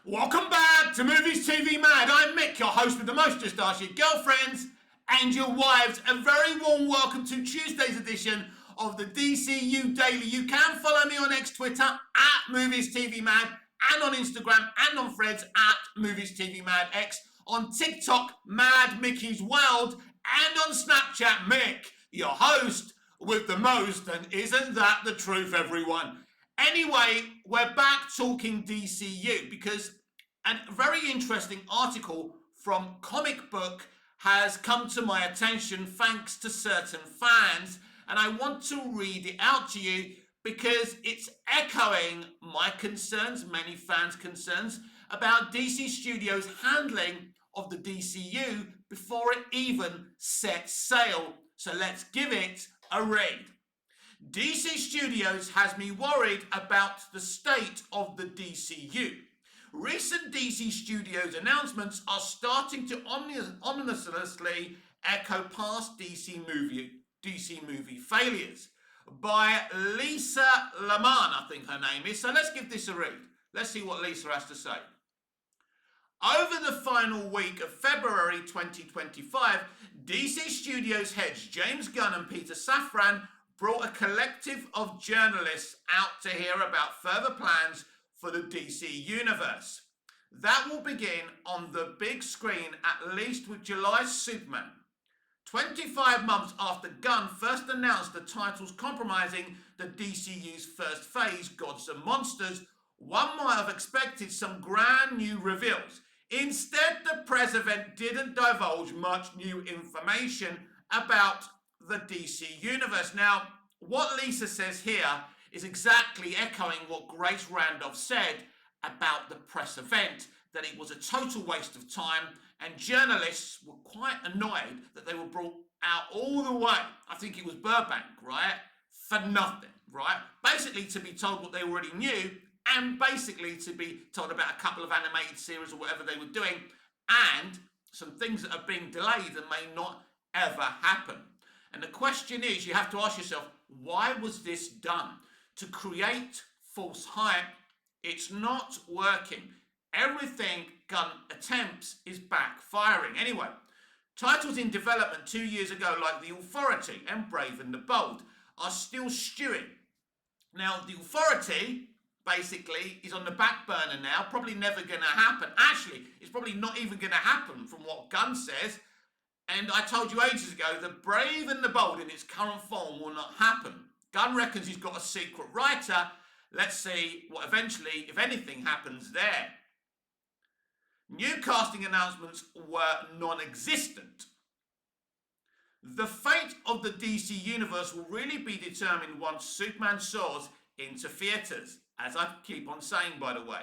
Welcome back to Movies TV Mad. I'm Mick, your host with the most. Just ask your girlfriends and your wives. A very warm welcome to Tuesday's edition of the DCU Daily. You can follow me on X Twitter at Movies TV Mad, and on Instagram and on Threads at Movies TV Mad X, on TikTok Mad Mickey's World, and on Snapchat Mick, your host with the most. And isn't that the truth, everyone? Anyway, we're back talking DCU because a very interesting article from Comic Book has come to my attention thanks to certain fans, and I want to read it out to you because it's echoing my concerns, many fans' concerns, about DC Studios' handling of the DCU before it even set sail. So let's give it a read. DC Studios has me worried about the state of the DCU. Recent DC Studios announcements are starting to ominously echo past DC movie failures. By Lisa Lamar, I think her name is. So let's give this a read. Let's see what Lisa has to say. Over the final week of February 2025, DC Studios heads James Gunn and Peter Safran brought a collective of journalists out to hear about further plans for the DC universe. That will begin on the big screen at least with July's Superman. 25 months after Gunn first announced the titles compromising the DCU's first phase, Gods and Monsters, one might have expected some grand new reveals. Instead, the press event didn't divulge much new information about the DC universe. Now, what Lisa says here is exactly echoing what Grace Randolph said about the press event, that it was a total waste of time, and journalists were quite annoyed that they were brought out all the way, I think it was Burbank, right, for nothing, right? Basically to be told what they already knew, and basically to be told about a couple of animated series or whatever they were doing, and some things that are being delayed and may not ever happen. And the question is, you have to ask yourself, why was this done? To create false hype. It's not working. Everything Gunn attempts is backfiring. Anyway, titles in development 2 years ago, like The Authority and Brave and the Bold, are still stewing. Now, The Authority basically is on the back burner now, probably never going to happen. Actually, it's probably not even going to happen from what Gunn says. And I told you ages ago that Brave and the Bold in its current form will not happen. Gunn reckons he's got a secret writer. Let's see what eventually, if anything, happens there. New casting announcements were non-existent. The fate of the DC universe will really be determined once Superman soars into theatres, as I keep on saying, by the way,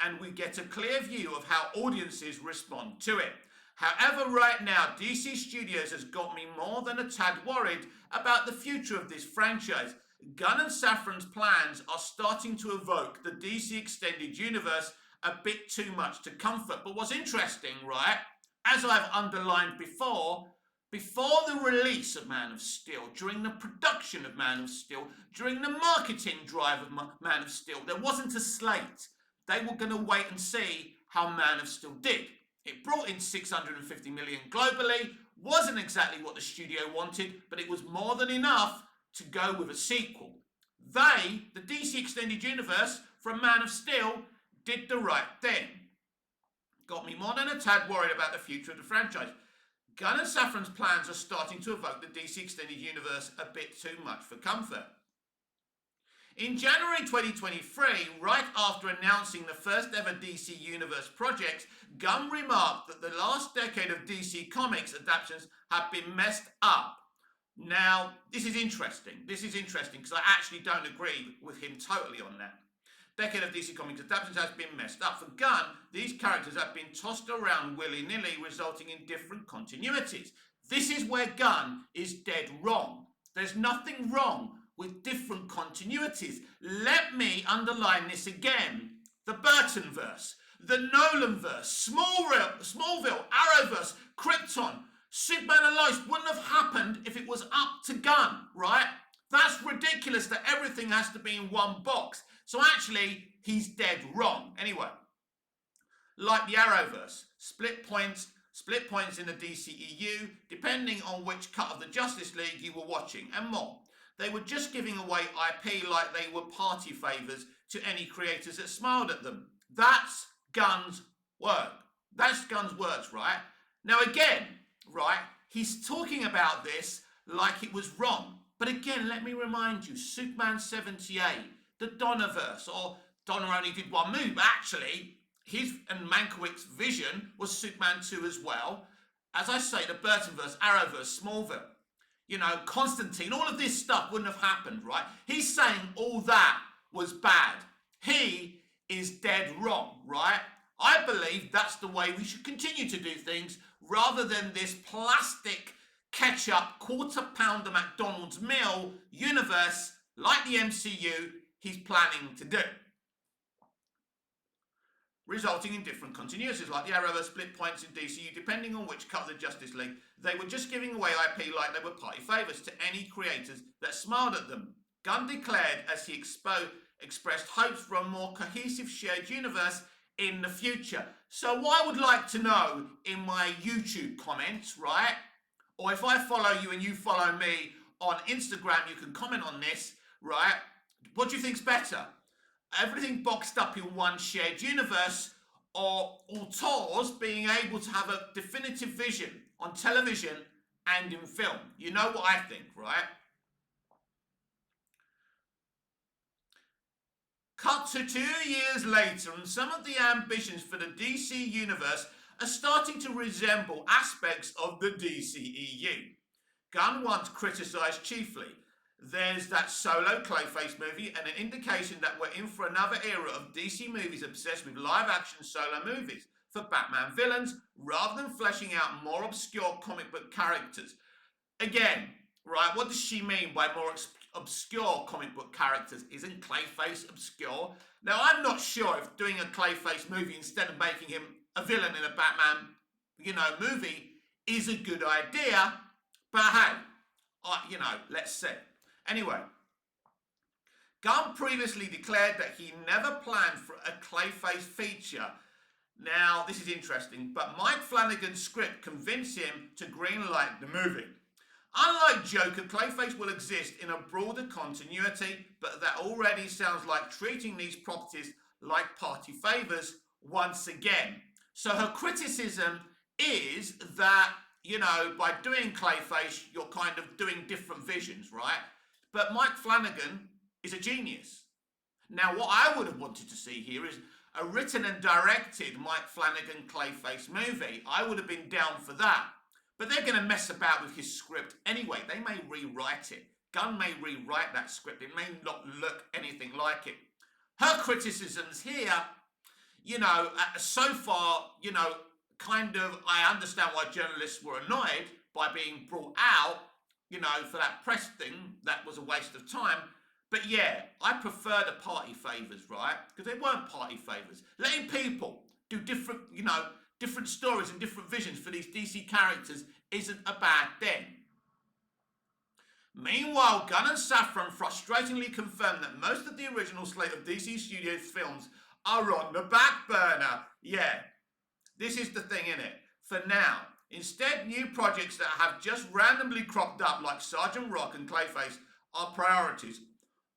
and we get a clear view of how audiences respond to it. However, right now, DC Studios has got me more than a tad worried about the future of this franchise. Gunn and Safran's plans are starting to evoke the DC Extended Universe a bit too much to comfort. But what's interesting, right, as I've underlined before the release of Man of Steel, during the production of Man of Steel, during the marketing drive of Man of Steel, there wasn't a slate. They were going to wait and see how Man of Steel did. It brought in $650 million globally, wasn't exactly what the studio wanted, but it was more than enough to go with a sequel. They, the DC Extended Universe from Man of Steel, did the right thing. Got me more than a tad worried about the future of the franchise. Gunn and Safran's plans are starting to evoke the DC Extended Universe a bit too much for comfort. In January 2023, right after announcing the first ever DC Universe project, Gunn remarked that the last decade of DC Comics adaptations have been messed up. Now, this is interesting. Because I actually don't agree with him totally on that. Decade of DC Comics adaptations has been messed up. For Gunn, these characters have been tossed around willy-nilly, resulting in different continuities. This is where Gunn is dead wrong. There's nothing wrong with different continuities. Let me underline this again. The Burtonverse, the Nolanverse, Smallville, Arrowverse, Krypton, Superman and Lois wouldn't have happened if it was up to Gunn, right? That's ridiculous that everything has to be in one box. So actually, he's dead wrong. Anyway, like the Arrowverse, split points in the DCEU, depending on which cut of the Justice League you were watching, and more. They were just giving away IP like they were party favours to any creators that smiled at them. That's Gunn's work. That's Gunn's words, right? Now again, right, he's talking about this like it was wrong. But again, let me remind you, Superman 78, the Donnerverse, or Donner only did one movie, but actually, his and Mankiewicz's vision was Superman 2 as well. As I say, the Burtonverse, Arrowverse, Smallville, you know, Constantine, all of this stuff wouldn't have happened, right? He's saying all that was bad. He is dead wrong, right? I believe that's the way we should continue to do things rather than this plastic ketchup quarter pounder McDonald's meal universe like the MCU he's planning to do, resulting in different continuities like the Arrowverse split points in DCU depending on which cut of the Justice League. They were just giving away IP like they were party favours to any creators that smiled at them. Gunn declared as he expressed hopes for a more cohesive shared universe in the future. So what I would like to know in my YouTube comments, right, or if I follow you and you follow me on Instagram, you can comment on this, right? What do you think's better? Everything boxed up in one shared universe, or auteurs being able to have a definitive vision on television and in film? You know what I think, right? Cut to 2 years later, and some of the ambitions for the DC universe are starting to resemble aspects of the DCEU. Gunn once criticised chiefly. There's that solo Clayface movie and an indication that we're in for another era of DC movies obsessed with live-action solo movies for Batman villains rather than fleshing out more obscure comic book characters. Again, right, what does she mean by more obscure comic book characters? Isn't Clayface obscure? Now, I'm not sure if doing a Clayface movie instead of making him a villain in a Batman, movie is a good idea, but hey, let's see. Anyway, Gunn previously declared that he never planned for a Clayface feature. Now, this is interesting, but Mike Flanagan's script convinced him to greenlight the movie. Unlike Joker, Clayface will exist in a broader continuity, but that already sounds like treating these properties like party favours once again. So her criticism is that, by doing Clayface, you're kind of doing different visions, right? But Mike Flanagan is a genius. Now, what I would have wanted to see here is a written and directed Mike Flanagan Clayface movie. I would have been down for that. But they're going to mess about with his script anyway. They may rewrite it. Gunn may rewrite that script. It may not look anything like it. Her criticisms here, so far, I understand why journalists were annoyed by being brought out, for that press thing. That was a waste of time. But yeah, I prefer the party favours, right? Because they weren't party favours. Letting people do different, different stories and different visions for these DC characters isn't a bad thing. Meanwhile, Gunn and Safran frustratingly confirmed that most of the original slate of DC Studios films are on the back burner. Yeah, this is the thing, innit? For now. Instead, new projects that have just randomly cropped up like Sergeant Rock and Clayface are priorities.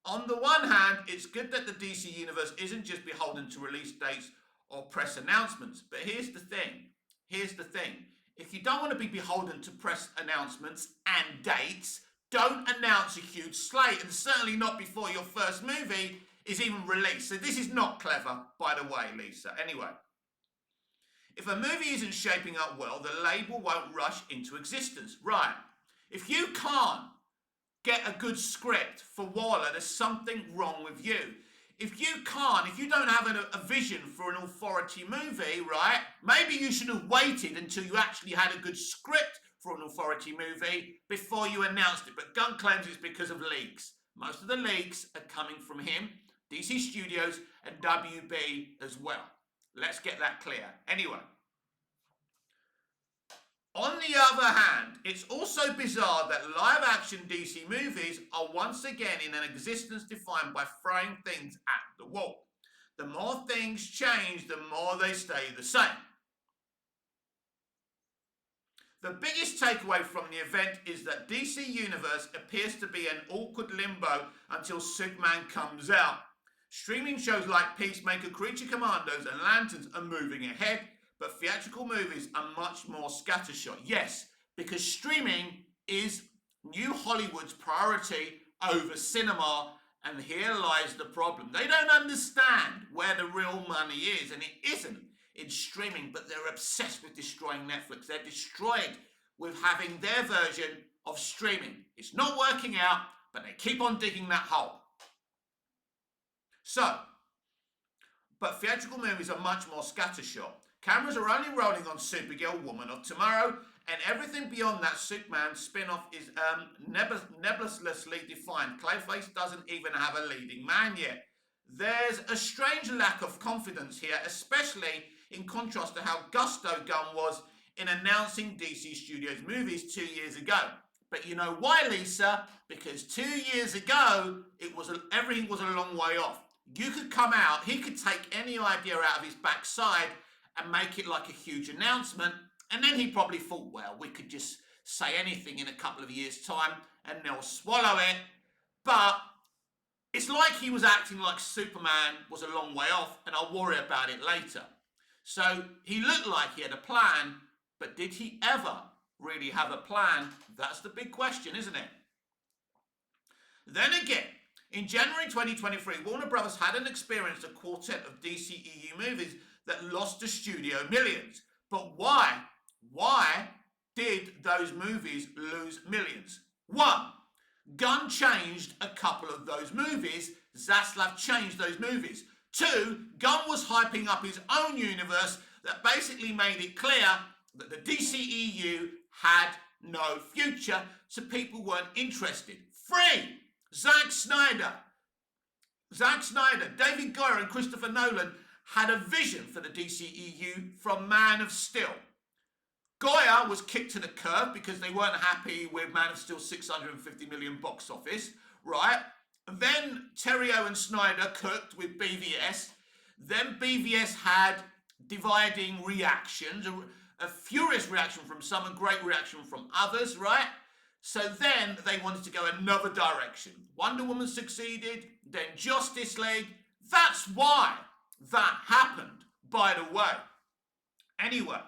On the one hand, it's good that the DC universe isn't just beholden to release dates or press announcements. But here's the thing. If you don't want to be beholden to press announcements and dates, don't announce a huge slate, and certainly not before your first movie is even released. So this is not clever, by the way, Lisa. Anyway, if a movie isn't shaping up well, the label won't rush into existence. Right. If you can't get a good script for Waller, there's something wrong with you. If you don't have a vision for an authority movie, right, maybe you should have waited until you actually had a good script for an authority movie before you announced it. But Gunn claims it's because of leaks. Most of the leaks are coming from him, DC Studios, and WB as well. Let's get that clear. Anyway. On the other hand, it's also bizarre that live-action DC movies are once again in an existence defined by throwing things at the wall. The more things change, the more they stay the same. The biggest takeaway from the event is that DC Universe appears to be an awkward limbo until Superman comes out. Streaming shows like Peacemaker, Creature Commandos and Lanterns are moving ahead, but theatrical movies are much more scattershot. Yes, because streaming is New Hollywood's priority over cinema, and here lies the problem. They don't understand where the real money is, and it isn't in streaming, but they're obsessed with destroying Netflix. They're destroyed with having their version of streaming. It's not working out, but they keep on digging that hole. So, but theatrical movies are much more scattershot. Cameras are only rolling on Supergirl, Woman of Tomorrow, and everything beyond that Superman spin-off is nebulously defined. Clayface doesn't even have a leading man yet. There's a strange lack of confidence here, especially in contrast to how gusto Gunn was in announcing DC Studios movies 2 years ago. But you know why, Lisa? Because 2 years ago, everything was a long way off. You could come out, he could take any idea out of his backside and make it like a huge announcement, and then he probably thought, well, we could just say anything in a couple of years' time and they'll swallow it. But it's like he was acting like Superman was a long way off and I'll worry about it later. So he looked like he had a plan, but did he ever really have a plan? That's the big question, isn't it? Then again, in January 2023, Warner Brothers hadn't experienced a quartet of DCEU movies that lost the studio millions. But why? Why did those movies lose millions? One, Gunn changed a couple of those movies. Zaslav changed those movies. Two, Gunn was hyping up his own universe that basically made it clear that the DCEU had no future, so people weren't interested. Three, Zack Snyder, David Goyer and Christopher Nolan had a vision for the DCEU from Man of Steel. Goyer was kicked to the curb because they weren't happy with Man of Steel's $650 million box office, right? Then Terrio and Snyder cooked with BVS. Then BVS had dividing reactions, a furious reaction from some, a great reaction from others, right? So then they wanted to go another direction. Wonder Woman succeeded, then Justice League. That's why that happened, by the way. Anyway,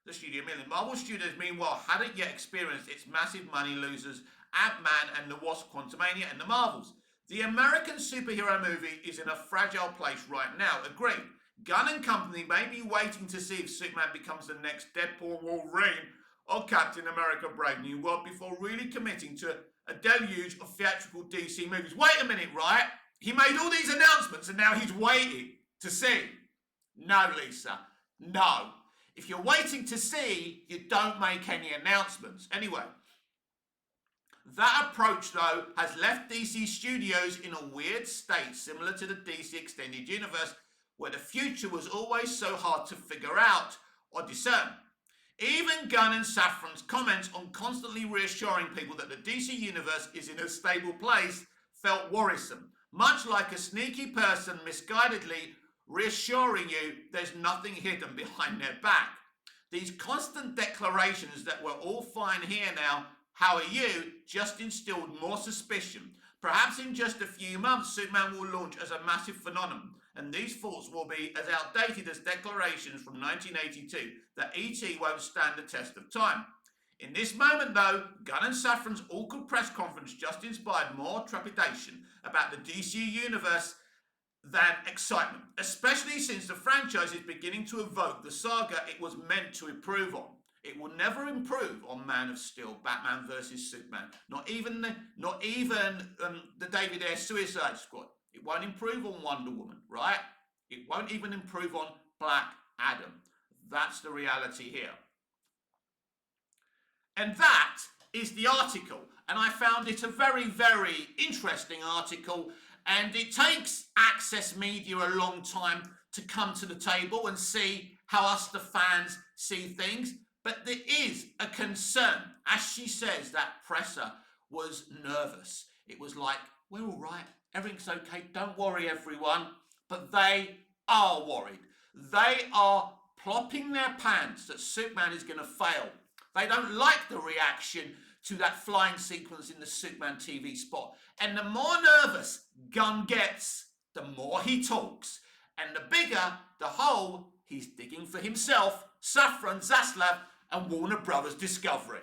the Studio Million. Marvel Studios, meanwhile, hadn't yet experienced its massive money losers, Ant-Man and the Wasp, Quantumania and the Marvels. The American superhero movie is in a fragile place right now, agreed. Gunn and company may be waiting to see if Superman becomes the next Deadpool, Wolverine, or Captain America Brave New World before really committing to a deluge of theatrical DC movies. Wait a minute, right? He made all these announcements and now he's waiting to see. No, Lisa, no. If you're waiting to see, you don't make any announcements. Anyway, that approach, though, has left DC Studios in a weird state similar to the DC Extended Universe, where the future was always so hard to figure out or discern. Even Gunn and Safran's comments on constantly reassuring people that the DC Universe is in a stable place felt worrisome, much like a sneaky person misguidedly reassuring you there's nothing hidden behind their back. These constant declarations that we're all fine here now, how are you, just instilled more suspicion. Perhaps in just a few months, Superman will launch as a massive phenomenon, and these thoughts will be as outdated as declarations from 1982 that E.T. won't stand the test of time. In this moment, though, Gunn and Safran's awkward press conference just inspired more trepidation about the DC Universe than excitement, especially since the franchise is beginning to evoke the saga it was meant to improve on. It will never improve on Man of Steel, Batman vs Superman, not even the David Ayer Suicide Squad. It won't improve on Wonder Woman, right? It won't even improve on Black Adam. That's the reality here. And that is the article. And I found it a very, very interesting article. And it takes Access Media a long time to come to the table and see how us, the fans, see things. But there is a concern. As she says, that presser was nervous. It was like, we're all right. Everything's okay. Don't worry, everyone. but they are worried. They are plopping their pants that Superman is going to fail. They don't like the reaction to that flying sequence in the Superman TV spot. And the more nervous Gunn gets, the more he talks. And the bigger the hole he's digging for himself, Safran, Zaslav, and Warner Brothers Discovery.